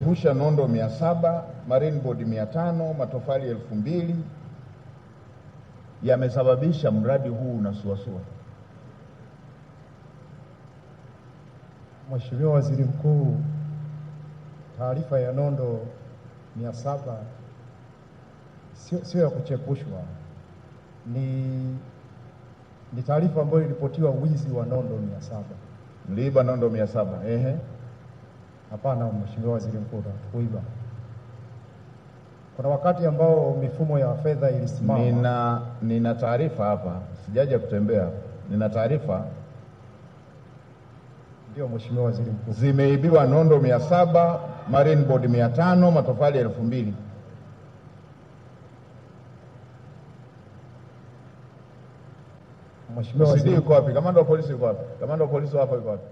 Pusha nondo 700, marine board 500, matofali 2000 yamesababisha mradi huu unasuasua. Mheshimiwa Waziri Mkuu, taarifa ya nondo 700 sio ya kuchepushwa. Ni taarifa ambayo ilipotiwa wizi wa nondo 700. Mliiba nondo 700. Ehe. Hapana Mheshimiwa Waziri Mkuu, kuiba. Kuna wakati ambao mifumo ya fedha ilisimama. Nina taarifa hapa, sijaja kutembea. Nina taarifa. Ndio Mheshimiwa Waziri Mkuu. Zimeibiwa nondo 700, marine board 500, matofali 2000. Mheshimiwa Waziri Mkuu, wapi? Kamanda wa polisi yuko wapi? Kamanda wa polisi hapa yuko wapi?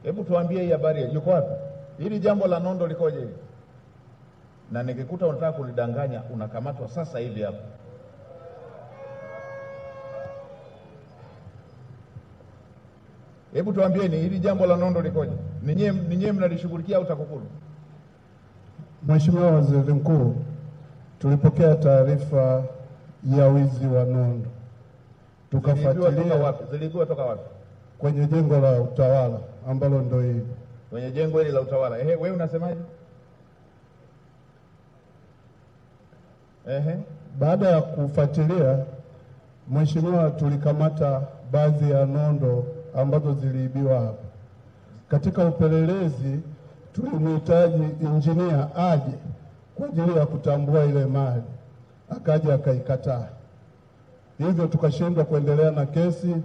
Hebu tuambie hii habari yuko wapi? Hili jambo la nondo likoje hili? Na nikikuta unataka kunidanganya unakamatwa sasa hivi hapa. Hebu tuambieni hili jambo la nondo likoje? Ninyi mnalishughulikia au TAKUKURU? Mheshimiwa Waziri Mkuu, tulipokea taarifa ya wizi wa nondo. Tukafuatilia. Zilikuwa toka wapi? Kwenye jengo la utawala ambalo ndio hili. Kwenye jengo hili la utawala. Wewe unasemaje? Baada ya kufuatilia, Mheshimiwa, tulikamata baadhi ya nondo ambazo ziliibiwa hapa. Katika upelelezi tulimhitaji injinia aje kwa ajili ya kutambua ile mali. Akaja akaikataa. Hivyo tukashindwa kuendelea na kesi.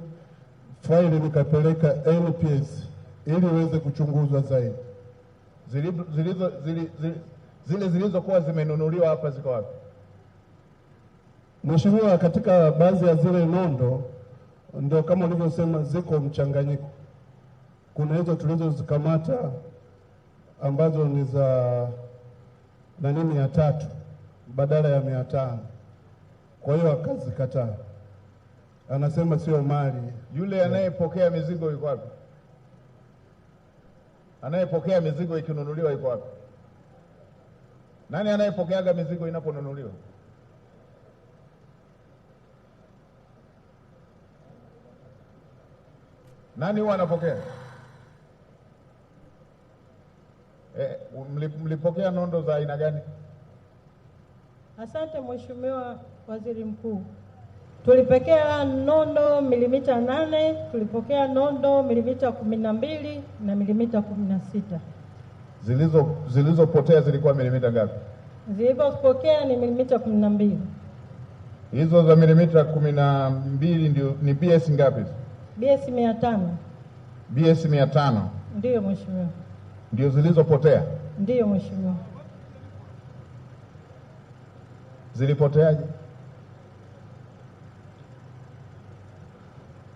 Faili nikapeleka NPS ili iweze kuchunguzwa zaidi. Zile zilizokuwa zimenunuliwa hapa ziko wapi? Mheshimiwa, katika baadhi ya zile nondo ndio kama ulivyosema ziko mchanganyiko. Kuna hizo tulizozikamata ambazo ni za 300 badala ya 500. Kwa hiyo akazikataa. Anasema sio mali. Yule anayepokea mizigo yuko wapi? Anayepokea mizigo ikinunuliwa yuko wapi? Nani anayepokeaga mizigo inaponunuliwa? Nani huwa anapokea? Mlipokea nondo za aina gani? Asante Mheshimiwa Waziri Mkuu. Tulipokea nondo milimita 8, tulipokea nondo milimita 12 na milimita 16. Zilizopotea zilikuwa milimita ngapi? Zilizopokea ni milimita 12. Hizo za milimita 12 ndio ni BS ngapi? BS 500. BS 500. Ndio Mheshimiwa. Ndio zilizopotea? Ndio Mheshimiwa. Zilipoteaje?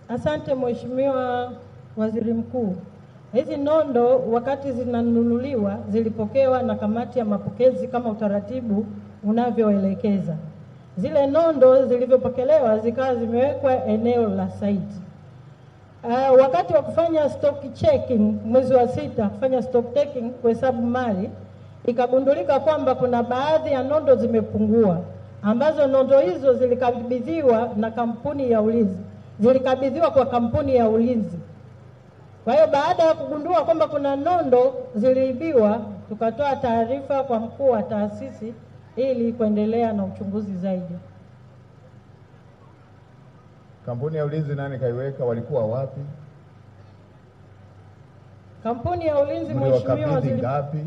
Asante Mheshimiwa Waziri Mkuu. Hizi nondo wakati zinanunuliwa zilipokewa na kamati ya mapokezi kama utaratibu unavyoelekeza. Zile nondo zilivyopokelewa zikawa zimewekwa eneo la site. Wakati wa kufanya stock checking mwezi wa 6, kufanya stock taking kuhesabu mali, ikagundulika kwamba kuna baadhi ya nondo zimepungua, ambazo nondo hizo zilikabidhiwa na kampuni ya ulinzi. Zilikabidhiwa kwa kampuni ya ulinzi. Kwa hiyo baada ya kugundua kwamba kuna nondo ziliibiwa, tukatoa taarifa kwa mkuu wa taasisi ili kuendelea na uchunguzi zaidi. Kampuni ya ulinzi nani kaiweka? Walikuwa wapi? Kampuni ya ulinzi Mheshimiwa Waziri ngapi?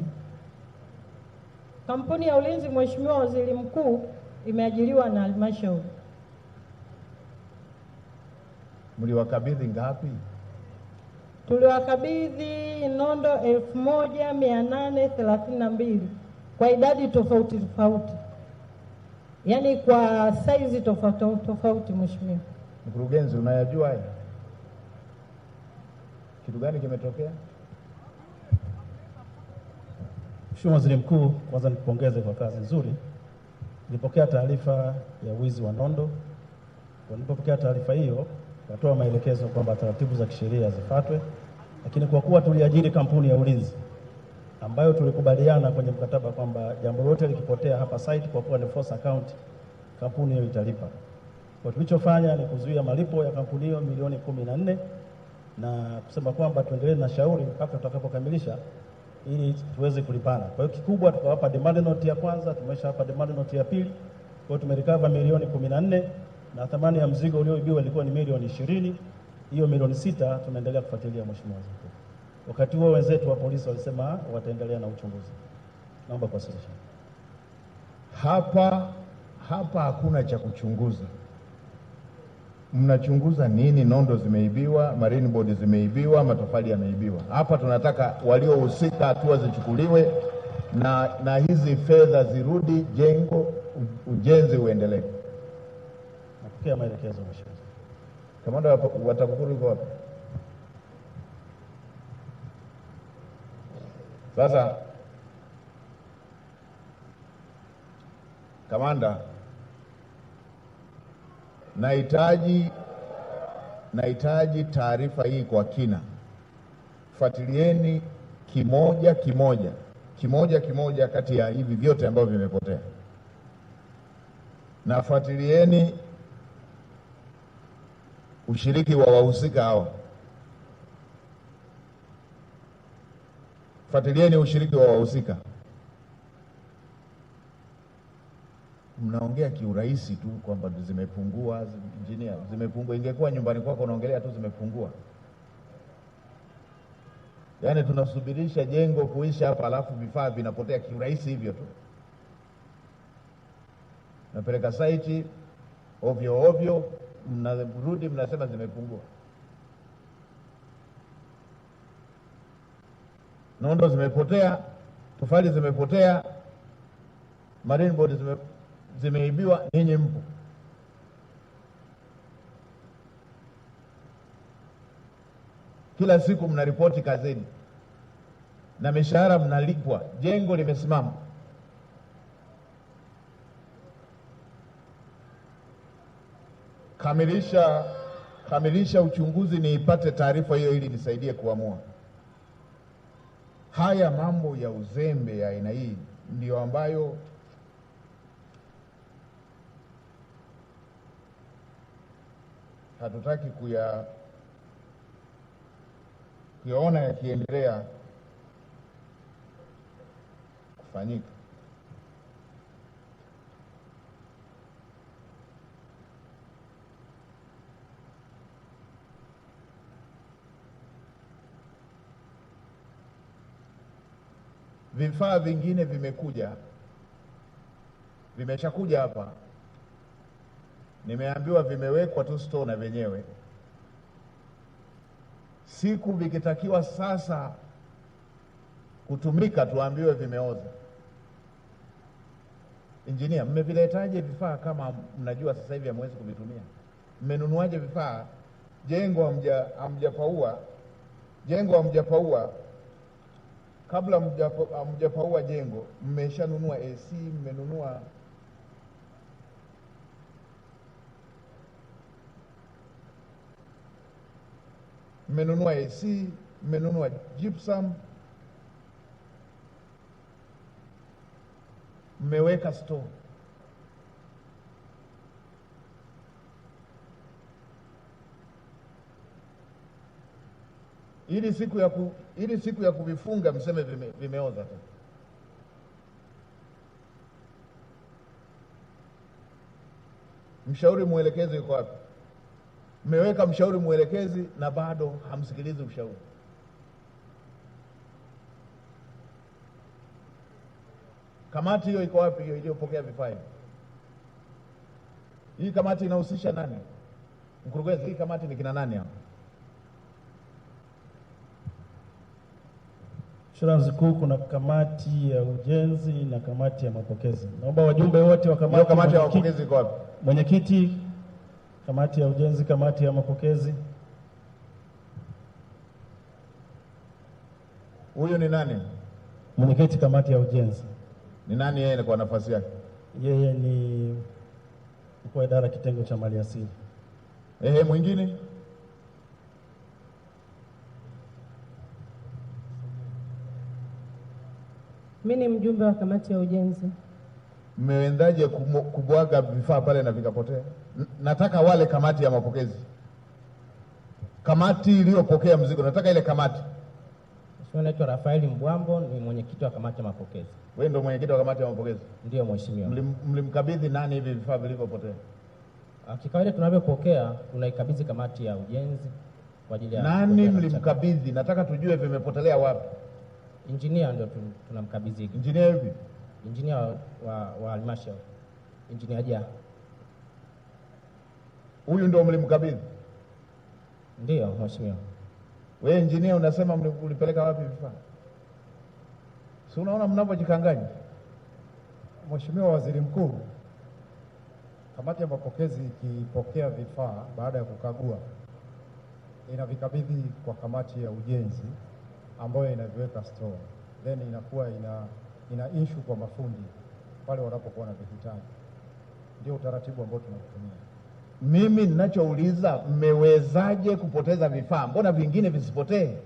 Kampuni ya ulinzi Mheshimiwa Waziri Mkuu imeajiriwa na halmashauri. Mliwakabidhi ngapi? Tuliwakabidhi nondo 1832 kwa idadi tofauti tofauti. Yaani kwa size tofauti Mheshimiwa. Mkurugenzi, unayajua haya? Kitu gani kimetokea? Mheshimiwa Waziri Mkuu, kwanza nikupongeze kwa kazi nzuri. Nilipokea taarifa ya wizi wa nondo. Nilipokea taarifa hiyo, natoa maelekezo kwamba taratibu za kisheria zifuatwe, lakini kwa kuwa tuliajiri kampuni ya ulinzi, ambayo tulikubaliana kwenye mkataba kwamba jambo lote likipotea hapa site, kwa kuwa ni force account, kampuni hiyo italipa. Kwa tulichofanya ni kuzuia malipo ya kampuni hiyo milioni 14 na kusema kwamba tuendelee na shauri mpaka tutakapokamilisha ili tuweze kulipana. Kwa hiyo kikubwa tukawapa demand note ya kwanza, tumeshawapa demand note ya pili. Kwa hiyo tumerecover milioni 14 na thamani ya mzigo ulioibiwa ilikuwa ni milioni 20. Hiyo milioni 6 tunaendelea kufuatilia, Mheshimiwa Waziri Mkuu. Wakati huo wenzetu wa polisi walisema wataendelea na uchunguzi. Naomba kuwasilisha. Hapa hakuna cha kuchunguza. Mnachunguza nini? Nondo zimeibiwa, marine board zimeibiwa, matofali yameibiwa. Hapa tunataka waliohusika hatua zichukuliwe na hizi fedha zirudi, jengo ujenzi uendelee. Napokea maelekezo, Mheshimiwa. Kamanda wa TAKUKURU yuko wapi? Sasa kamanda, nahitaji taarifa hii kwa kina. Fuatilieni kimoja kimoja kati ya hivi vyote ambavyo vimepotea, na fuatilieni ushiriki wa wahusika hawa. Fuatilieni ushiriki wa wahusika. Mnaongea kiurahisi tu kwamba zimepungua, engineer, zimepungua. Ingekuwa nyumbani kwako unaongelea tu zimepungua. Yaani tunasubirisha jengo kuisha hapa, alafu vifaa vinapotea kiurahisi hivyo tu. Napeleka site ovyo, mnarudi mnasema zimepungua. Nondo zimepotea, tofali zimepotea, marine board zimeibiwa, ninyi mpo. Kila siku mnaripoti kazini na mishahara mnalipwa, jengo limesimama. Kamilisha uchunguzi niipate taarifa hiyo ili nisaidie kuamua. Haya mambo ya uzembe ya aina hii ndio ambayo hatutaki kuyaona yakiendelea kufanyika. Vifaa vingine vimeshakuja hapa, nimeambiwa vimewekwa tu store na wenyewe. Siku vikitakiwa sasa kutumika tuambiwe vimeoza. Engineer, mmeviletaje vifaa kama mnajua sasa hivi hamwezi kuvitumia? Mmenunuaje vifaa? Jengo hamjapaua. Kabla hamjapaua jengo, mmeshanunua AC, mmenunua AC, mmenunua gypsum, mmeweka store. Ili siku ya kuvifunga mseme vimeoza tu. Mshauri mwelekezi yuko wapi? Mmeweka mshauri mwelekezi na bado hamsikilizi ushauri. Kamati hiyo iko wapi, hiyo iliyopokea vifaa hivi? Hii kamati inahusisha nani? Mkurugenzi, hii kamati ni kina nani hapa? Mheshimiwa Waziri Mkuu, kuna kamati ya ujenzi na kamati ya mapokezi. Naomba wajumbe wote wa kamati ya mapokezi iko wapi? Mwenyekiti, kamati ya ujenzi, kamati ya mapokezi. Huyu ni nani? Mwenyekiti kamati ya ujenzi. Ni nani yeye kwa nafasi yake? Yeye ni mkuu wa idara kitengo cha maliasili. Mwingine? Mimi ni mjumbe wa kamati ya ujenzi. Mmeendaje kubwaga vifaa pale na vikapotea? Nataka wale kamati ya mapokezi, kamati iliyopokea mzigo, nataka ile kamati. Mheshimiwa, naitwa Rafaeli Mbwambo, ni mwenyekiti wa kamati ya mapokezi. Wewe ndio mwenyekiti wa kamati ya mapokezi? Ndiyo Mheshimiwa. Mlimkabidhi nani hivi vifaa vilivyopotea? Kikawaida tunavyopokea tunaikabidhi kamati ya ujenzi kwa ajili ya nani mlimkabidhi? Nataka tujue vimepotelea wapi. Engineer ndio tunamkabidhi. Engineer hivi? Engineer wa halmashauri. Engineer Jaa. Huyu ndio mlimkabidhi? Ndiyo Mheshimiwa. Wewe engineer unasema mlipeleka wapi vifaa? Si unaona mnapojikanganya? Mheshimiwa Waziri Mkuu, kamati ya mapokezi ikipokea vifaa baada ya kukagua inavikabidhi kwa kamati ya ujenzi ambayo inaviweka store, then inakuwa ina issue kwa mafundi pale wanapokuwa na vihitaji. Ndio utaratibu ambao tunatumia. Mimi ninachouliza, mmewezaje kupoteza vifaa? Mbona vingine visipotee?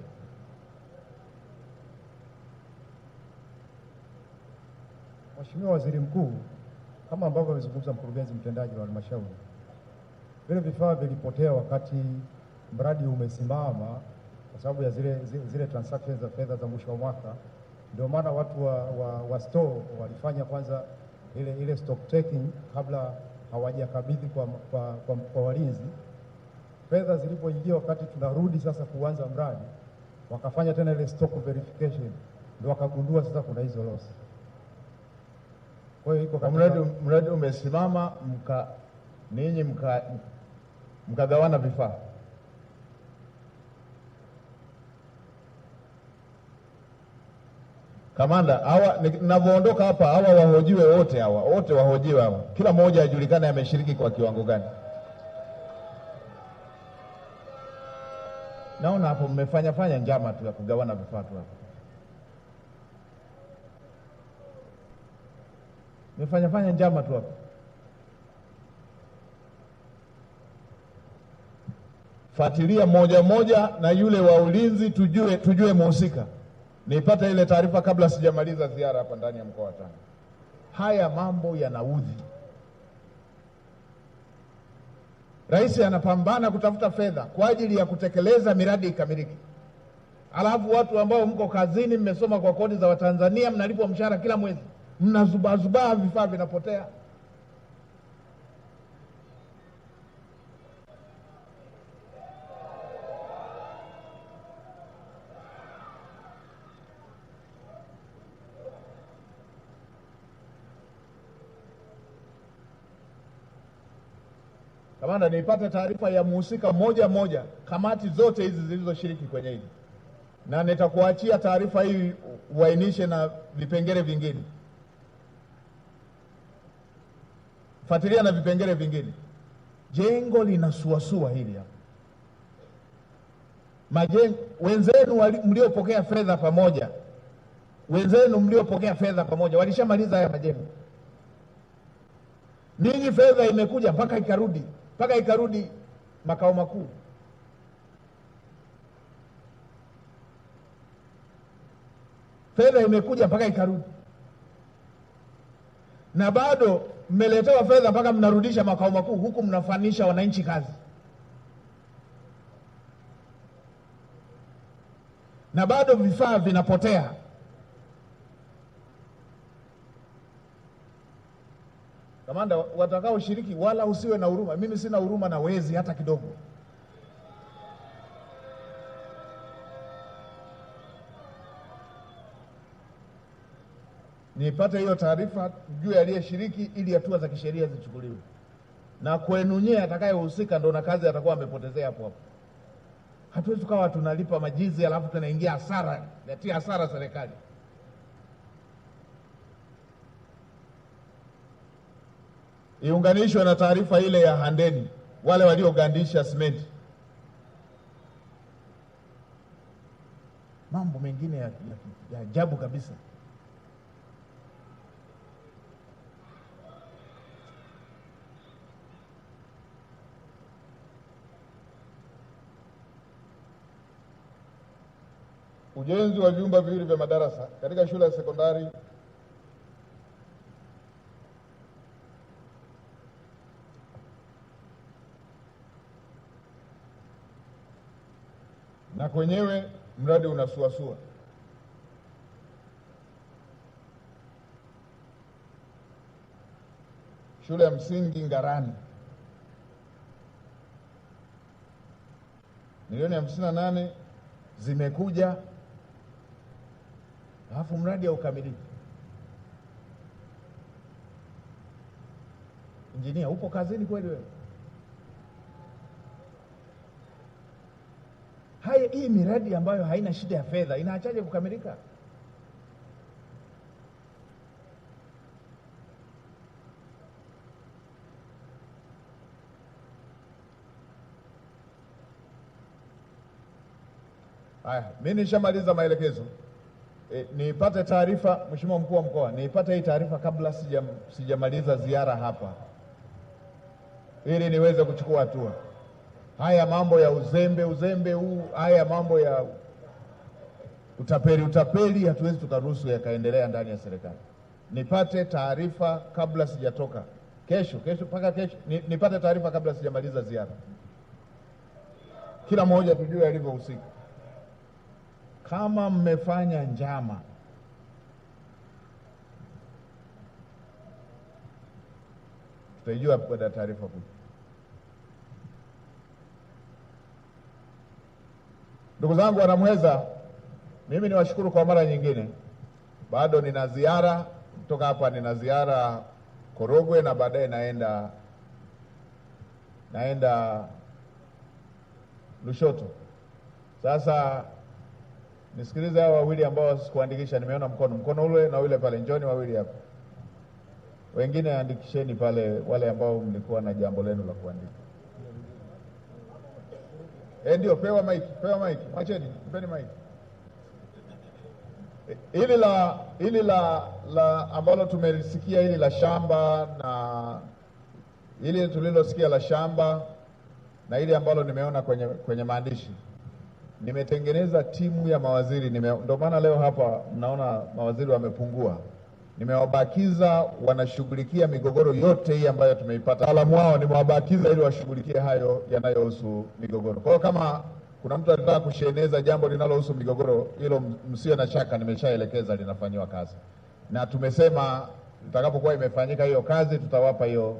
Mheshimiwa Waziri Mkuu, kama ambavyo amezungumza mkurugenzi mtendaji wa halmashauri, vile vifaa vilipotea wakati mradi umesimama kwa sababu ya zile transactions za fedha za mwisho wa mwaka. Ndio maana watu wa store walifanya kwanza ile stock taking kabla hawajakabidhi kwa walinzi. Fedha zilipoingia wakati tunarudi sasa kuanza mradi, wakafanya tena ile stock verification, ndio wakagundua sasa kuna hizo loss. Kwa hiyo iko mradi umesimama, ninyi mkagawana vifaa. Kamanda, hawa ninavyoondoka hapa, hawa wahojiwe wote, wote wahojiwe hawa. Kila mmoja ajulikane ameshiriki kwa kiwango gani. Naona hapo mmefanya njama tu ya kugawana vifaa tu hapo. Mmefanya njama tu hapo. Fuatilia moja na yule wa ulinzi, tujue mhusika. Nipate ile taarifa kabla sijamaliza ziara hapa ndani ya mkoa wa Tanga. Haya mambo yanaudhi. Rais anapambana kutafuta fedha kwa ajili ya kutekeleza miradi ikamilike. Alafu watu ambao mko kazini, mmesoma kwa kodi za Watanzania, mnalipwa mshahara kila mwezi, mnazubazubaa, vifaa vinapotea. Kamanda, nipate taarifa ya mhusika mmoja, kamati zote hizi zilizoshiriki kwenye hili, na nitakuachia taarifa hii uainishe na vipengele vingine. Fuatilia na vipengele vingine. Jengo linasuasua hili hapa. Wenzenu mliopokea fedha pamoja, walishamaliza haya majengo. Ninyi fedha imekuja mpaka ikarudi makao makuu. Fedha imekuja mpaka ikarudi, na bado mmeletewa fedha mpaka mnarudisha makao makuu, huku mnafanisha wananchi kazi, na bado vifaa vinapotea. Kamanda, watakao shiriki wala usiwe na huruma. Mimi sina huruma na wezi hata kidogo. Nipate hiyo taarifa juu ya aliyeshiriki ili hatua za kisheria zichukuliwe. Na kwenu nyie atakayehusika ndo na kazi atakuwa amepotezea hapo. Hatuwezi tukawa tunalipa majizi alafu tunaingia hasara, natia hasara serikali. Iunganishwe na taarifa ile ya Handeni, wale waliogandisha simenti. Mambo mengine ya ajabu kabisa. ujenzi wa vyumba viwili vya madarasa katika shule ya sekondari na kwenyewe mradi unasuasua. Shule ya msingi Ngarani milioni 58 zimekuja, alafu mradi haukamiliki. Injinia, upo kazini kweli wewe? Hii miradi ambayo haina shida ya fedha inaachaje kukamilika? Haya, mimi nishamaliza maelekezo. Nipate taarifa, Mheshimiwa Mkuu wa Mkoa, nipate hii taarifa kabla sijamaliza ziara hapa, ili niweze kuchukua hatua. Haya mambo ya uzembe huu, haya mambo ya utapeli hatuwezi tukaruhusu yakaendelea ndani ya serikali. Nipate taarifa kabla sijatoka kesho mpaka kesho, nipate taarifa kabla sijamaliza ziara, kila mmoja tujue alivyohusika. Kama mmefanya njama, tutajua baada ya taarifa kuja. Ndugu zangu wanamweza, mimi niwashukuru kwa mara nyingine. Bado nina ziara kutoka hapa, nina ziara Korogwe na baadaye naenda Lushoto. Sasa nisikilize hao wawili ambao sikuandikisha, nimeona mkono ule na ule pale, njoni wawili hapa. Wengine andikisheni pale, wale ambao mlikuwa na jambo lenu la kuandika. Ndio, pewa mic, mwacheni, mpeni mic. Hili la ambalo tumelisikia, hili la shamba na hili tulilosikia la shamba na hili ambalo nimeona kwenye maandishi, nimetengeneza timu ya mawaziri. Ndio maana leo hapa mnaona mawaziri wamepungua. Nimewabakiza wanashughulikia migogoro yote hii ambayo tumeipata. Wataalamu wao nimewabakiza ili washughulikie hayo yanayohusu migogoro. Kwa hiyo kama kuna mtu anataka kusheneza jambo linalohusu migogoro, hilo msiwe na shaka, nimeshaelekeza linafanywa kazi. Na tumesema itakapokuwa imefanyika hiyo kazi tutawapa hiyo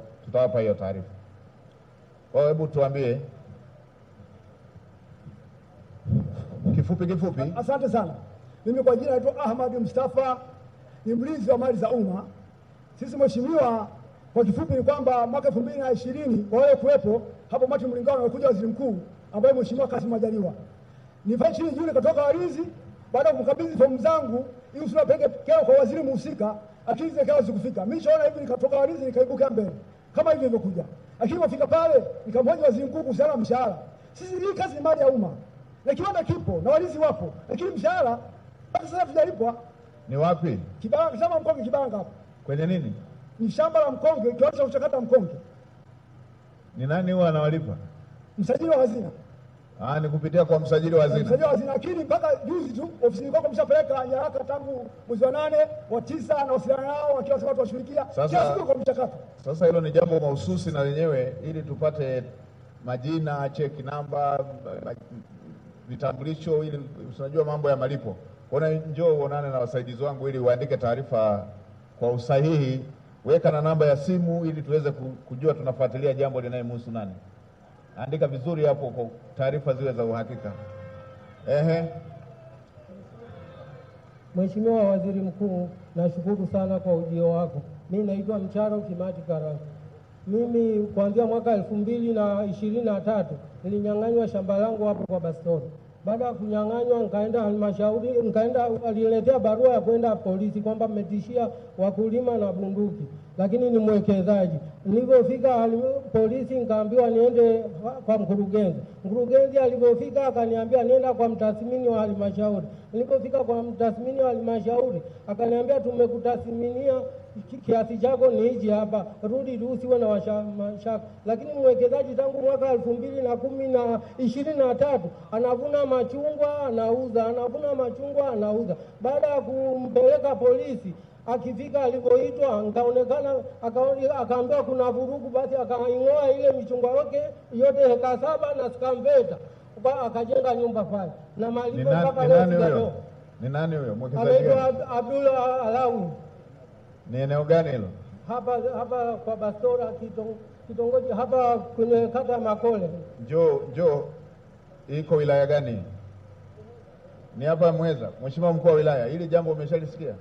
taarifa. Kwa hiyo hebu tuambie kifupi. Asante sana. Mimi kwa jina naitwa Ahmad Mustafa, ni mlinzi wa mali za umma. Sisi mheshimiwa, kwa kifupi ni kwamba mwaka 2020 kwa wale kuwepo hapo Mati Mlingano alikuja waziri mkuu ambaye mheshimiwa Kassim Majaliwa. Nifanye chini juu nikatoka Walinzi, baada ya kumkabidhi fomu zangu ili usura peke kero kwa waziri mhusika, akili zake hazikufika. Mimi shaona hivi, nikatoka Walinzi nikaibuka mbele kama hivi ilivyokuja. Lakini wafika pale nikamhoji waziri mkuu kuhusiana na mshahara. Sisi hii kazi ni mali ya umma, na kiwanda kipo na Walinzi wapo, lakini mshahara mpaka sasa tujalipwa. Ni wapi? Kibanga, shamba Mkonge Kibanga hapo. Kwenye nini? Ni shamba la Mkonge, kiwanda cha kuchakata Mkonge. Ni nani huwa anawalipa? Msajili wa hazina. Ni kupitia kwa msajili wa hazina. Msajili wa hazina, lakini mpaka juzi tu ofisini kwako mshapeleka nyaraka tangu mwezi wa 8, wa 9 na wasiliana nao wakiwa watu washughulikia kila siku kwa mchakato. Sasa hilo ni jambo mahususi na lenyewe, ili tupate majina, cheki namba, vitambulisho, ili unajua mambo ya malipo. Kwa hiyo njoo uonane na wasaidizi wangu ili waandike taarifa kwa usahihi. Weka na namba ya simu ili tuweze kujua tunafuatilia jambo linalomhusu nani. Andika vizuri hapo kwa taarifa ziwe za uhakika. Mheshimiwa Waziri Mkuu, nashukuru sana kwa ujio wako. Mimi naitwa Mcharo Kimati Karatu. Mimi kuanzia mwaka 2023 nilinyang'anywa shamba langu hapo kwa Bastori. Baada ya kunyang'anywa nikaenda halmashauri, aliletea barua ya kwenda polisi kwamba mmetishia wakulima na bunduki, lakini ni mwekezaji. Nilipofika polisi nikaambiwa niende kwa mkurugenzi. Mkurugenzi alipofika akaniambia nenda kwa mtathmini wa halmashauri. Nilipofika kwa mtathmini wa halmashauri akaniambia tumekutathminia kiasi chako ni hichi hapa, rudi tu, usiwe na mashaka. Lakini mwekezaji tangu mwaka 2023 anavuna machungwa anauza, anavuna machungwa anauza. Baada ya kumpeleka polisi, akifika alivyoitwa, ngaonekana akaambiwa kuna vurugu, basi akaing'oa ile michungwa yake yote heka 7 na skamveta, akajenga nyumba pale na malipo mpaka leo sijatoa. Ni nani huyo mwekezaji? Anaitwa Abdullah Alawi. Ni eneo gani hilo? Hapa kwa Bastora, kitongoji hapa kwenye kata ya Makole. Njoo, iko wilaya gani? Ni hapa Mweza. Mheshimiwa mkuu wa wilaya, hili jambo umeshalisikia?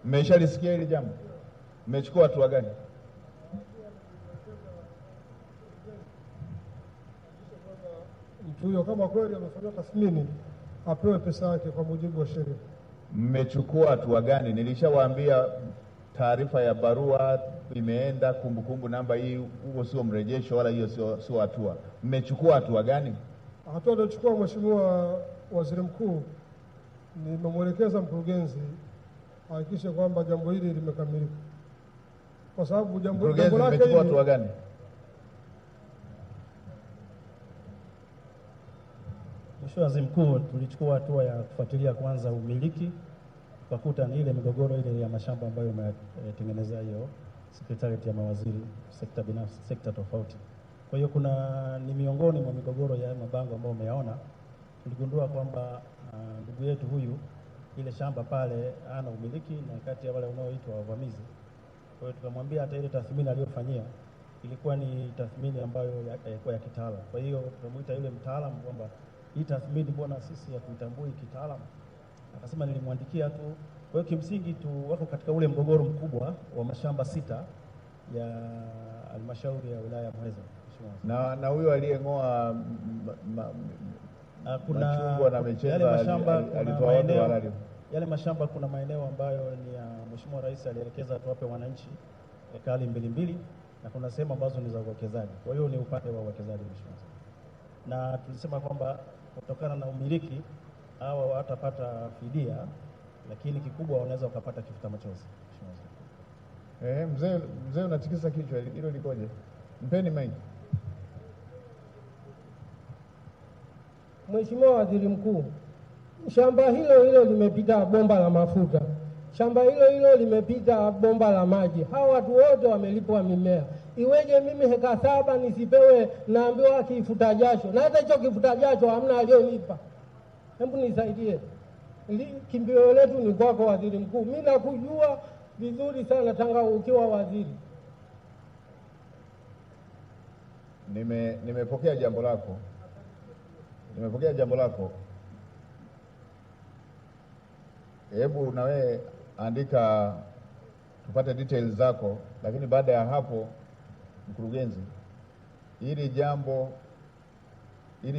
Mmeshalisikia hili jambo? Mmechukua hatua gani? Mtu huyo kama kweli amefanya tathmini apewe pesa yake kwa mujibu wa sheria. Mmechukua hatua gani? Nilishawaambia taarifa ya barua imeenda, kumbukumbu namba hii, huo sio mrejesho wala hiyo sio hatua. Mmechukua hatua gani? Hatua aliyochukua Mheshimiwa Waziri Mkuu, nimemwelekeza mkurugenzi hakikishe kwamba jambo hili limekamilika, kwa sababu jambo lake hili. Mmechukua hatua gani? Mheshimiwa Waziri Mkuu, tulichukua hatua ya kufuatilia kwanza umiliki, tukakuta ni ile migogoro ile ya mashamba ambayo imetengeneza hiyo sekretarieti ya mawaziri, sekta binafsi, sekta tofauti. Kwa hiyo ni miongoni mwa migogoro ya mabango ambayo umeyaona. Tuligundua kwamba ndugu yetu huyu ile shamba pale ana umiliki na kati ya wale wanaoitwa wavamizi. Kwa hiyo tukamwambia hata ile tathmini aliyofanyia ilikuwa ni tathmini ambayo ilikuwa ya kitaalamu. Kwa hiyo tukamuita yule mtaalamu kwamba hii tathmini mbona sisi hatuitambui kitaalamu? Akasema nilimwandikia tu. Kwa hiyo kimsingi tu wako katika ule mgogoro mkubwa wa mashamba 6 ya halmashauri ya wilaya ya Mweza. Na huyo aliyeng'oa machungwa na michenza alitoa wapi halali? Yale mashamba kuna maeneo ambayo ni ya Mheshimiwa Rais alielekeza tuwape wananchi ekari 2 na kuna sehemu ambazo ni za uwekezaji. Kwa hiyo ni upande wa uwekezaji Mheshimiwa. Na tulisema kwamba kutokana na umiliki hawa watapata fidia, lakini kikubwa wanaweza wakapata kifuta machozi. Mzee unatikisa kichwa, hilo likoje? Mpeni mic. Mheshimiwa Waziri Mkuu, shamba hilo limepita bomba la mafuta, shamba hilo limepita bomba la maji, hawa watu wote wamelipwa mimea. Iweje mimi heka 7 nisipewe, naambiwa kifuta jasho, na hata hicho kifuta jasho hamna alionipa? Hebu nisaidie. Kimbio letu ni kwako Waziri Mkuu. Mimi nakujua vizuri sana tanga ukiwa waziri. Nimepokea jambo lako. Hebu na wewe andika tupate details zako, lakini baada ya hapo mkurugenzi, hili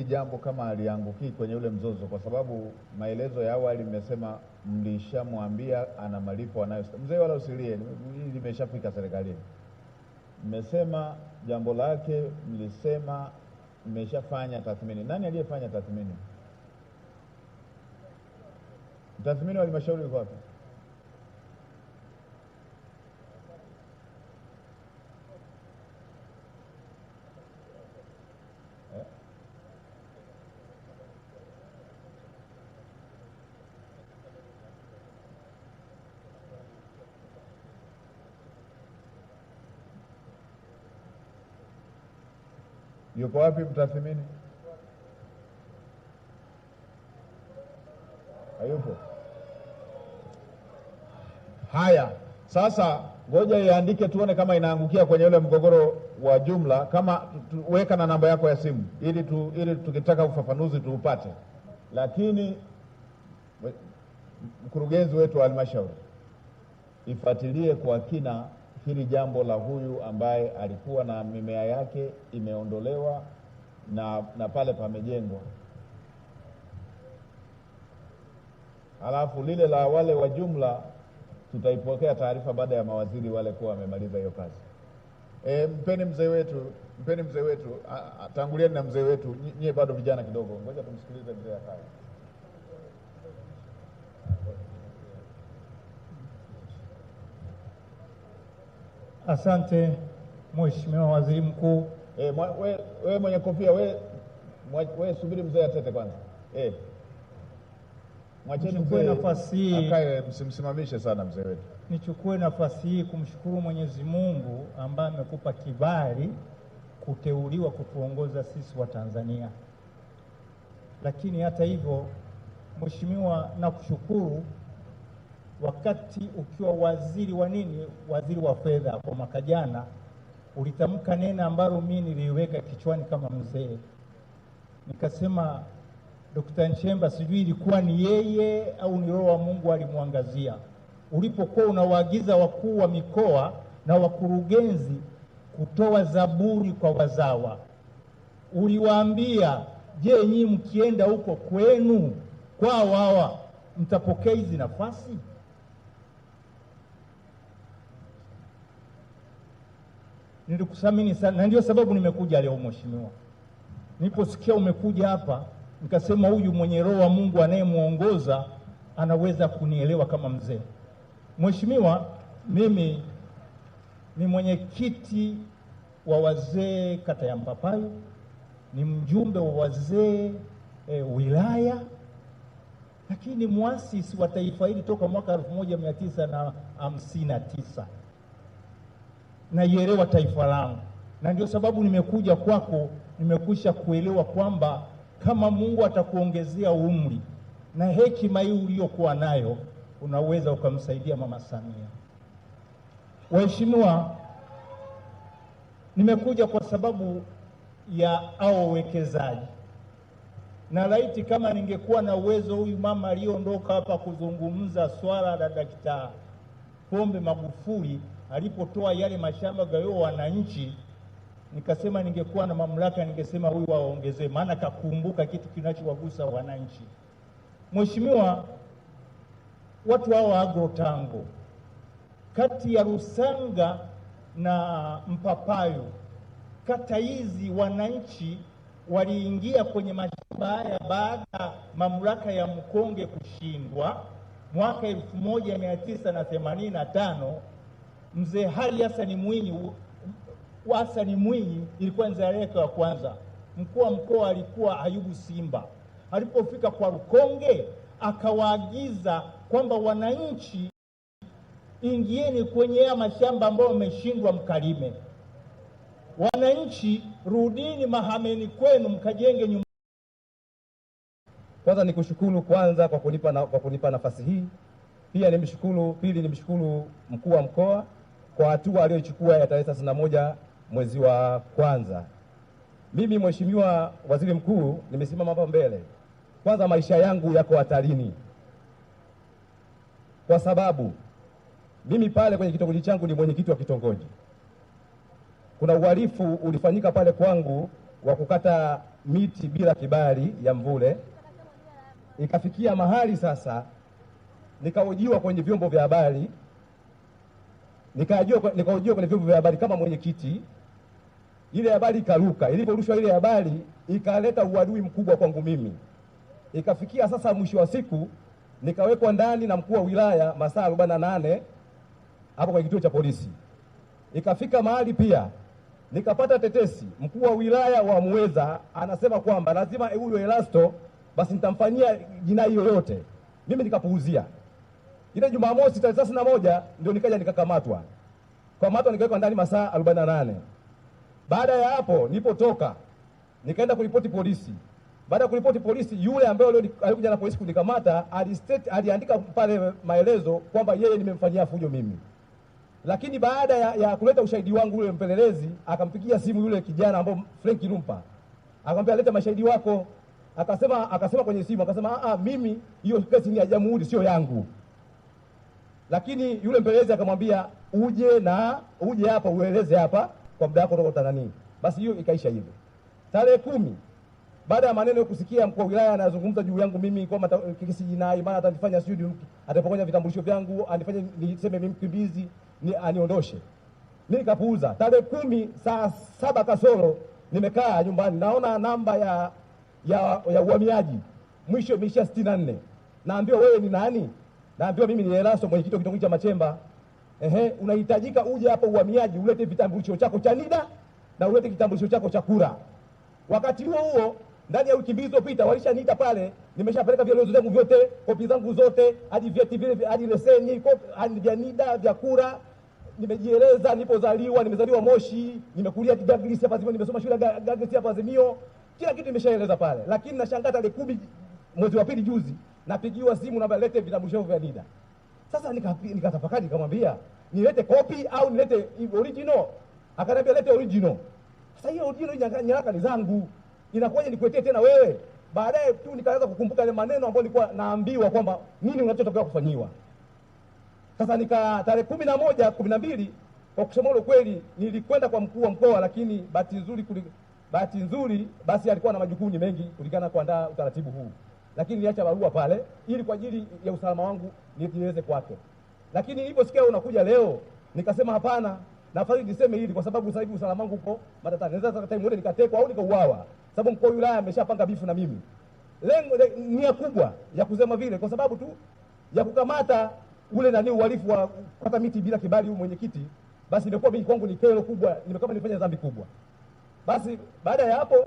jambo kama alianguki kwenye ule mzozo, kwa sababu maelezo ya awali mmesema mlishamwambia ana malipo anayo. Mzee wala usilie, hili limeshafika serikalini. Mmesema jambo lake, mlisema mmeshafanya tathmini. Nani aliyefanya tathmini? Tathmini wa halmashauri iko wapi? Yuko wapi mtathmini? Hayupo. Haya, sasa ngoja iandike tuone kama inaangukia kwenye ule mgogoro wa jumla. Kama weka na namba yako ya simu ili tukitaka ufafanuzi tuupate. Lakini mkurugenzi wetu wa halmashauri ifuatilie kwa kina hili jambo la huyu ambaye alikuwa na mimea yake imeondolewa na pale pamejengwa. Halafu lile la wale wa jumla tutaipokea taarifa baada ya mawaziri wale kuwa wamemaliza hiyo kazi. Mpeni mzee wetu, tangulieni na mzee wetu. Nyie bado vijana kidogo, ngoja tumsikilize mzee akae. Asante Mheshimiwa Waziri Mkuu. Wewe mwenye kofia, wewe subiri mzee atete kwanza. Mwacheni mzee nafasi hii akae, msimsimamishe sana mzee wetu. Nichukue nafasi hii kumshukuru Mwenyezi Mungu ambaye amekupa kibali kuteuliwa kutuongoza sisi wa Tanzania. Lakini hata hivyo, Mheshimiwa, nakushukuru wakati ukiwa waziri wa fedha kwa mwaka jana, ulitamka neno ambalo mimi niliweka kichwani kama mzee. Nikasema Dr. Nchemba sijui ilikuwa ni yeye au ni Roho wa Mungu alimwangazia. Ulipokuwa unawaagiza wakuu wa mikoa na wakurugenzi kutoa zaburi kwa wazawa, uliwaambia, je, nyinyi mkienda huko kwenu kwa hawa mtapokea hizi nafasi? Nilikusamini sana, na ndio sababu nimekuja leo Mheshimiwa. Niliposikia umekuja hapa, nikasema huyu mwenye Roho wa Mungu anayemuongoza anaweza kunielewa kama mzee. Mheshimiwa, mimi ni mwenyekiti wa wazee kata ya Mpapayo, ni mjumbe wa wazee wilaya, lakini muasisi wa taifa hili toka mwaka 1959. Naielewa taifa langu, na ndio sababu nimekuja kwako. Nimekwisha kuelewa kwamba kama Mungu atakuongezea umri na hekima hii uliyokuwa nayo, unaweza ukamsaidia Mama Samia. Waheshimiwa, nimekuja kwa sababu ya hao wawekezaji, na laiti kama ningekuwa na uwezo, huyu mama aliondoka hapa kuzungumza swala la Daktari Pombe Magufuli alipotoa yale mashamba gayo wananchi, nikasema ningekuwa na mamlaka ningesema huyu waongezee, maana kakumbuka kitu kinachowagusa wananchi. Mheshimiwa, watu hao Agrotango kati ya Rusanga na Mpapayo, kata hizi wananchi waliingia kwenye mashamba haya baada mamlaka ya Mkonge kushindwa mwaka 1985. Mzee Ali Hassan Mwinyi ilikuwa nzaleka wa kwanza. Mkuu wa mkoa alikuwa Ayubu Simba. Alipofika kwa Rukonge akawaagiza kwamba wananchi, ingieni kwenye ya mashamba ambayo wameshindwa mkalime. Wananchi, rudini mahameni kwenu mkajenge nyumba. Kwanza nikushukuru kwanza kwa kunipa nafasi hii. Pili nimshukuru mkuu wa mkoa kwa hatua aliyochukua ya tarehe 31 mwezi wa kwanza. Mimi Mheshimiwa Waziri Mkuu, nimesimama hapa mbele. Kwanza maisha yangu yako hatarini, kwa sababu mimi pale kwenye kitongoji changu ni mwenyekiti wa kitongoji. Kuna uhalifu ulifanyika pale kwangu wa kukata miti bila kibali ya mvule. Ikafikia mahali sasa nikahojiwa kwenye vyombo vya habari, nikahojiwa kwenye vyombo vya habari kama mwenyekiti. Ile habari ikaruka. Iliporushwa ile habari ikaleta uadui mkubwa kwangu mimi. Ikafikia sasa mwisho wa siku nikawekwa ndani na mkuu wa wilaya masaa 48 hapo kwa kituo cha polisi. Ikafika mahali pia nikapata tetesi, mkuu wa wilaya wa Muheza anasema kwamba lazima huyo Elasto basi nitamfanyia jinai yoyote. Mimi nikapuuzia. Ile Jumamosi tarehe 31 ndio nikaja nikakamatwa. Nikawekwa ndani masaa 48. Baada ya hapo nilipotoka nikaenda kuripoti polisi. Baada ya kuripoti polisi, yule ambaye alikuja na polisi kunikamata aliandika pale maelezo kwamba yeye nimemfanyia fujo mimi. Lakini baada ya kuleta ushahidi wangu, yule mpelelezi akampigia simu yule kijana ambaye Frank Lumpa. Akamwambia leta mashahidi wako. Akasema kwenye simu, akasema mimi hiyo kesi ni ya jamhuri sio yangu. Lakini yule mpelelezi akamwambia uje hapa ueleze hapa kwa muda wako kutoka nani. Basi hiyo ikaisha hivyo. Tarehe 10 baada ya maneno kusikia mkuu wa wilaya anazungumza juu yangu mimi kwamba kesi jinai, maana atanifanya studio, atapokonya vitambulisho vyangu, anifanye niseme mimi mkimbizi, aniondoshe. Mimi nikapuuza. Tarehe 10 saa 7 kasoro nimekaa nyumbani, naona namba ya uhamiaji mwisho imeisha 64. Naambiwa wewe ni nani? Naambiwa mimi ni Elasto, mwenyekiti wa kitongoji cha Machemba. unahitajika uje hapa uhamiaji ulete vitambulisho chako cha NIDA na ulete kitambulisho chako cha kura. Wakati huo ndani ya wiki mbili zilizopita walishaniita pale, nimeshapeleka vielelezo vyangu vyote, kopi zangu zote, hadi vyeti vile, hadi leseni, hadi vya NIDA, vya kura. Nimejieleza, nilipozaliwa, nimezaliwa Moshi, nimekulia Gaglisi hapa Azimio, nimesoma shule ya Gaglisi hapa Azimio. Kila kitu nimeshaeleza pale. Lakini nashangaa tarehe 10 mwezi wa pili juzi napigiwa simu na lete vitambulisho vya NIDA. Sasa nikatafakari, nikamwambia nilete kopi au nilete original? Akaniambia lete original. Sasa hiyo original nyaraka ni zangu, inakuwaje nikuletee tena wewe? Baadaye tu nikaanza kukumbuka ile maneno ambayo nilikuwa naambiwa kwamba nini unachotakiwa kufanyiwa. Sasa tarehe 11, 12, kwa kusema kweli nilikwenda kwa mkuu wa mkoa, lakini bahati nzuri basi alikuwa na majukumu mengi kulikana kuandaa utaratibu huu. Lakini niliacha barua pale ili kwa ajili ya usalama wangu niweze kwake. Lakini niliposikia unakuja leo nikasema hapana, nafasi niseme hili kwa sababu sasa hivi usalama wangu uko matatani. Naweza sasa time moja nikatekwa au nikauawa. Sababu mkuu wa wilaya ameshapanga bifu na mimi. Lengo nia kubwa ya kusema vile kwa sababu tu ya kukamata ule nani uhalifu wa kukata miti bila kibali huyu mwenyekiti, basi imekuwa mimi kwangu ni kero kubwa, nimekama nifanya dhambi kubwa. Basi baada ya hapo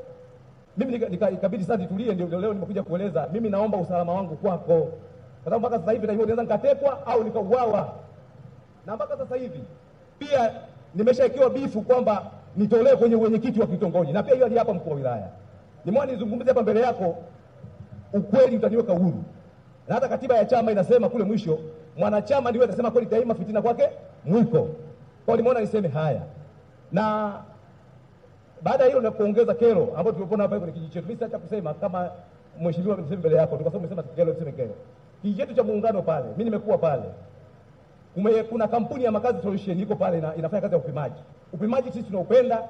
mimi ikabidi sasa nitulie, ndio leo nimekuja kueleza mimi naomba usalama wangu kwako. Kwa sababu mpaka sasa hivi naweza nikatekwa au nikauawa. Na mpaka sasa hivi pia nimeshaekewa bifu kwamba nitolewe kwenye mwenyekiti wa kitongoji. Na pia hiyo hadi hapa mkuu wa wilaya. Nimeona nizungumzie hapa mbele yako, ukweli utaniweka huru. Na hata katiba ya chama inasema kule mwisho mwanachama ndiye atasema kweli daima, fitina kwake mwiko. Kwa nimeona niseme haya. Na baada ya hilo na kuongeza kero ambayo tulipona hapa kwenye kijiji chetu. Mimi sitaki kusema kama mheshimiwa amesema mbele yako, kwa sababu umesema kero, tuseme kero. Kijiji chetu cha Muungano pale, mimi nimekuwa pale. Kuna kampuni ya Makazi Solution iko pale inafanya kazi ya upimaji. Upimaji sisi tunaupenda,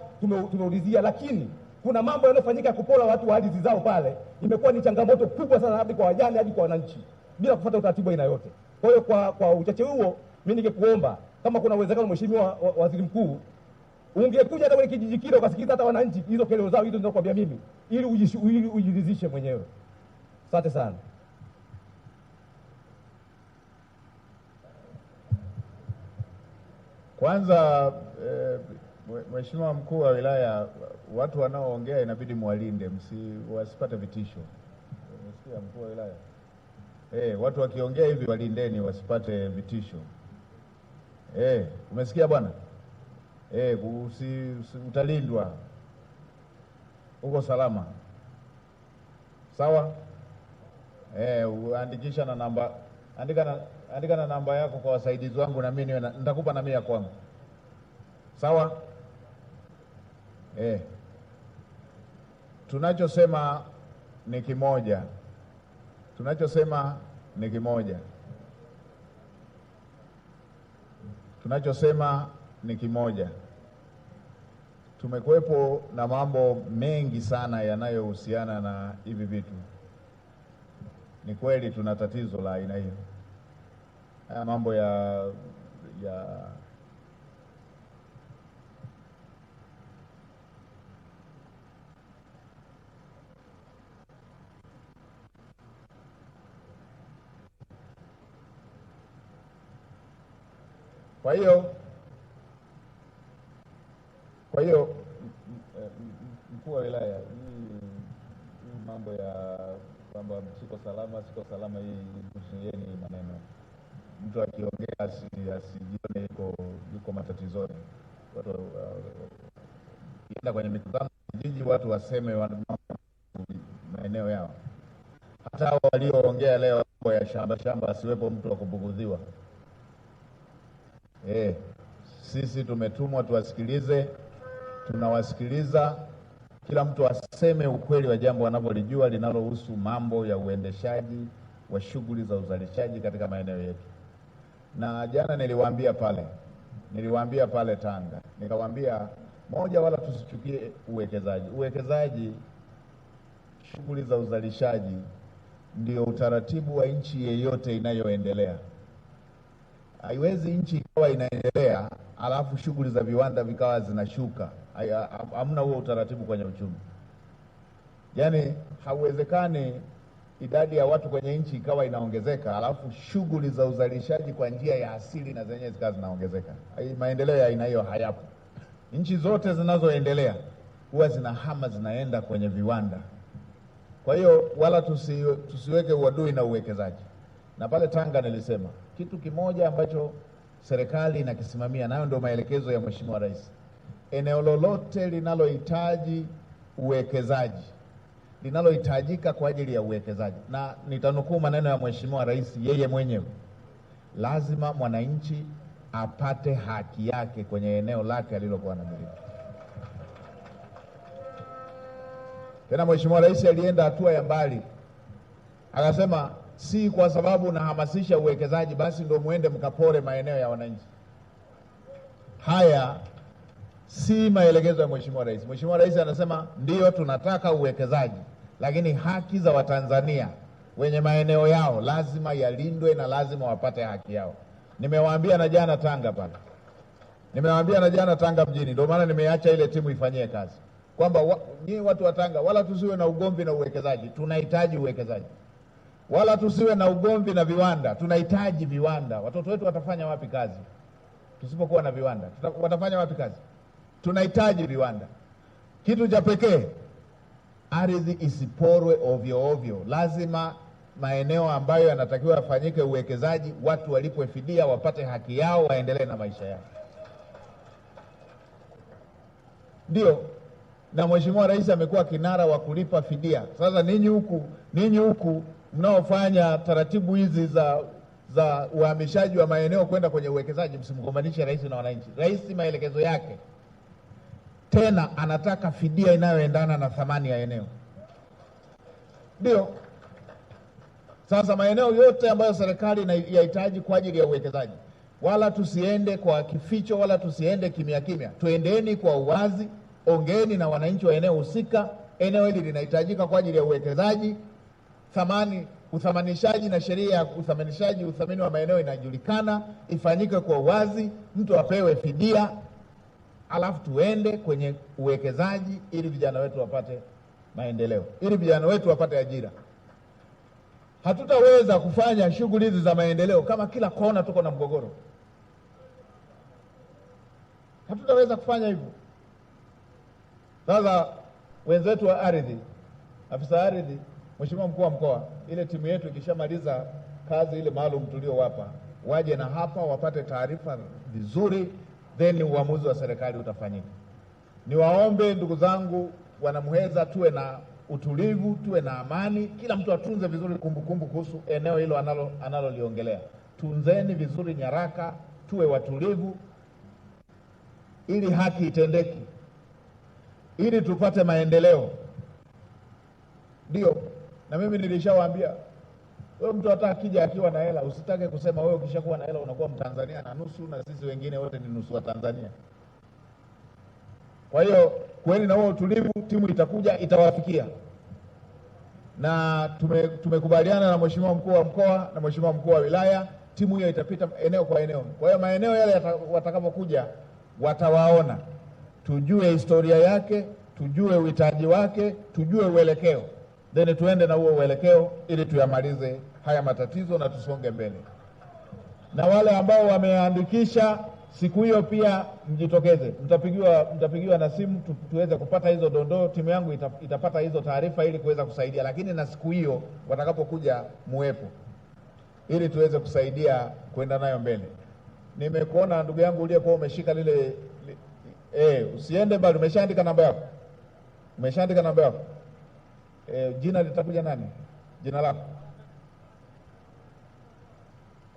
tumeulizia, lakini kuna mambo yanayofanyika kupola watu wa ardhi zao pale. Imekuwa ni changamoto kubwa sana hadi kwa wajane hadi kwa wananchi bila kufuata utaratibu aina yote. Kwa hiyo kwa uchache huo mimi ningekuomba kama kuna uwezekano mheshimiwa waziri mkuu ungekuja hata kwenye kijiji kile ukasikiza hata wananchi hizo kelele zao hizo ninazokuambia mimi ili ujiridhishe mwenyewe. Asante sana. Kwanza mheshimiwa mkuu wa wilaya, watu wanaoongea inabidi mwalinde, wasipate vitisho. Umesikia mkuu wa wilaya? Watu wakiongea hivi walindeni wasipate vitisho. Umesikia bwana? Utalindwa. Uko salama. Sawa? Andikisha na namba, andika na namba yako kwa wasaidizi wangu na mimi nitakupa na mimi ya kwangu. Sawa? Tunachosema ni kimoja. Tunachosema ni kimoja. Tunachosema ni kimoja. Tumekuwepo na mambo mengi sana yanayohusiana na hivi vitu. Ni kweli tuna tatizo la aina hiyo. Haya mambo ya Kwa hiyo mkuu wa wilaya, hii mambo ya kwamba siko salama hii kusieni maneno. Mtu akiongea asijione yuko matatizoni. Watu kienda kwenye mikutano jiji watu waseme maeneo yao. Hata hao walioongea leo mambo ya shamba asiwepo mtu wa kubugudhiwa. Sisi tumetumwa tuwasikilize, tunawasikiliza. Kila mtu aseme ukweli wa jambo analolijua linalohusu mambo ya uendeshaji wa shughuli za uzalishaji katika maeneo yetu. Na jana niliwaambia pale Tanga, nikawaambia moja, wala tusichukie uwekezaji. Uwekezaji, shughuli za uzalishaji ndio utaratibu wa nchi yeyote inayoendelea. Haiwezi nchi ikawa inaendelea alafu shughuli za viwanda vikawa zinashuka. Hamna huo utaratibu kwenye uchumi. Yaani hauwezekani idadi ya watu kwenye nchi ikawa inaongezeka, alafu shughuli za uzalishaji kwa njia ya asili na zenyewe zikawa zinaongezeka. Maendeleo ya aina hiyo hayapo. Nchi zote zinazoendelea huwa zinahama, zinaenda kwenye viwanda. Kwa hiyo wala tusiweke uadui na uwekezaji. Na pale Tanga nilisema kitu kimoja ambacho serikali inakisimamia, nayo ndio maelekezo ya Mheshimiwa Rais. Eneo lolote linalohitaji uwekezaji, linalohitajika kwa ajili ya uwekezaji, na nitanukuu maneno ya Mheshimiwa Rais yeye mwenyewe, lazima mwananchi apate haki yake kwenye eneo lake alilokuwa anamiliki. Tena Mheshimiwa Rais alienda hatua ya mbali, akasema si kwa sababu nahamasisha uwekezaji basi ndio muende mkapore maeneo ya wananchi. Haya si maelekezo ya Mheshimiwa Rais. Mheshimiwa Rais anasema ndio tunataka uwekezaji, lakini haki za Watanzania wenye maeneo yao lazima yalindwe na lazima wapate haki yao. Nimewaambia na jana Tanga pale. Nimewaambia na jana Tanga mjini, ndio maana nimeacha ile timu ifanyie kazi. Kwamba nyinyi watu wa Tanga wala tusiwe na ugomvi na uwekezaji, tunahitaji uwekezaji. Wala tusiwe na ugomvi na viwanda, tunahitaji viwanda. Watoto wetu watafanya wapi kazi tusipokuwa na viwanda? Watafanya wapi kazi? Tunahitaji viwanda. Kitu cha pekee, ardhi isiporwe ovyo ovyo. Lazima maeneo ambayo yanatakiwa yafanyike uwekezaji, watu walipwe fidia, wapate haki yao, waendelee na maisha yao. Ndio, na Mheshimiwa Rais amekuwa kinara wa kulipa fidia. Sasa ninyi huku mnaofanya taratibu hizi za uhamishaji wa maeneo kwenda kwenye uwekezaji, msimgombanishe rais na wananchi. Rais maelekezo yake tena anataka fidia inayoendana na thamani ya eneo. Ndio. Sasa maeneo yote ambayo serikali inahitaji kwa ajili ya uwekezaji, wala tusiende kwa kificho, wala tusiende kimya kimya. Tuendeni kwa uwazi, ongeeni na wananchi wa eneo husika, eneo hili linahitajika kwa ajili ya uwekezaji. Uthamanishaji na sheria ya uthamini wa maeneo inajulikana, ifanyike kwa uwazi, mtu apewe fidia, alafu tuende kwenye uwekezaji ili vijana wetu wapate maendeleo, ili vijana wetu wapate ajira. Hatutaweza kufanya shughuli hizi za maendeleo kama kila kona tuko na mgogoro. Hatutaweza kufanya hivyo. Sasa wenzetu wa ardhi, afisa ardhi, Mheshimiwa Mkuu wa Mkoa, ile timu yetu ikishamaliza kazi ile maalum tuliowapa, waje na hapa wapate taarifa vizuri, then uamuzi wa serikali utafanyika. Niwaombe ndugu zangu Wanamuheza, tuwe na utulivu, tuwe na amani, kila mtu atunze vizuri kumbukumbu kuhusu eneo hilo analoliongelea. Tunzeni vizuri nyaraka, tuwe watulivu ili haki itendeki, ili tupate maendeleo. Ndio, na mimi nilishawaambia, wewe mtu hata akija akiwa na hela, usitake kusema wewe ukishakuwa na hela unakuwa Mtanzania na nusu na sisi wengine wote ni nusu wa Tanzania. Kwa hiyo kuweni na huo utulivu, timu itakuja itawafikia. Na tumekubaliana na Mheshimiwa Mkuu wa Mkoa na Mheshimiwa Mkuu wa Wilaya, timu hiyo itapita eneo kwa eneo. Kwa hiyo maeneo yale watakapokuja watawaona, tujue historia yake, tujue uhitaji wake, tujue uelekeo. Then tuende na huo uelekeo ili tuyamalize haya matatizo na tusonge mbele. Na wale ambao wameandikisha siku hiyo pia mjitokeze. Mtapigiwa na simu tuweze kupata hizo dondoo. Timu yangu itapata hizo taarifa ili kuweza kusaidia, lakini na siku hiyo watakapokuja muwepo ili tuweze kusaidia kwenda nayo mbele. Nimekuona ndugu yangu uliyekuwa umeshika lile usiende bali umeshaandika namba yako. Umeshaandika namba yako. Jina litakuja nani? Jina lako?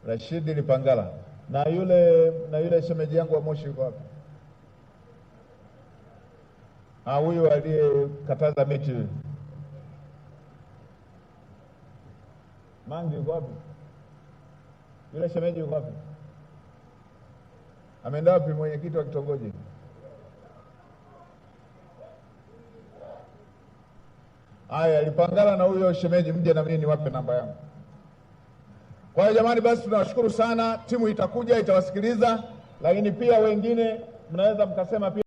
Rashidi Lipangala. Na yule shemeji yangu wa Moshi yuko wapi? Huyu aliyekataza miti. Mangi yuko wapi? Yule shemeji yuko wapi? Ameenda wapi mwenyekiti wa kitongoji? Haya, Lipangala na huyo shemeji mje na mimi niwape namba yangu. Kwa hiyo jamani, basi tunawashukuru sana. Timu itakuja itawasikiliza, lakini pia wengine mnaweza mkasema pia